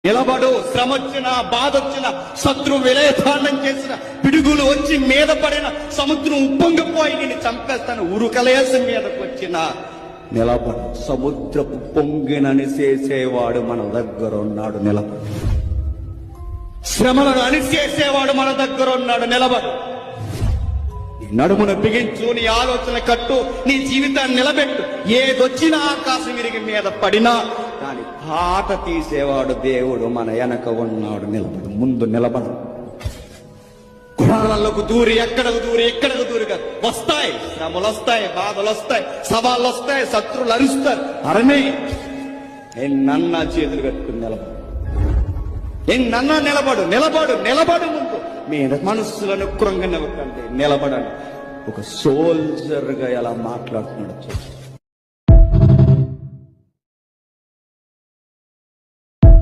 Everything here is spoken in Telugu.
నిలబడు. శ్రమ వచ్చిన, బాధ వచ్చిన, శత్రు విలయతాండం చేసిన, పిడుగులు వచ్చి మీద పడిన, సముద్రం ఉప్పొంగిపోయి నేను చంపేస్తాను, ఉరుకలేసి మీదకు వచ్చిన నిలబడు. సముద్రపు పొంగినని చేసేవాడు మన దగ్గర ఉన్నాడు, నిలబడు. శ్రమలను అణిచేసేవాడు మన దగ్గర ఉన్నాడు, నిలబడు. నీ నడుమును బిగించు, నీ ఆలోచన కట్టు, నీ జీవితాన్ని నిలబెట్టు. ఏదొచ్చినా ఆకాశం విరిగి మీద పడినా దాని పాట తీసేవాడు దేవుడు మన వెనక ఉన్నాడు, నిలబడు. ముందు నిలబడు. గుడారాలకు దూరి, ఎక్కడకు దూరి, ఎక్కడకు దూరిగా వస్తాయి, శ్రమలు వస్తాయి, బాధలు వస్తాయి, సవాళ్ళు వస్తాయి, శత్రువులు అరుస్తారు. అరనే ఎన్నన్నా చేతులు కట్టుకుని నిలబడు. ఎన్నన్నా నిలబడు, నిలబడు, నిలబడు. ముందు మీ మనస్సులను కృంగనివ్వకండి, నిలబడండి. ఒక సోల్జర్ గా ఎలా మాట్లాడుతున్నాడు చూడండి.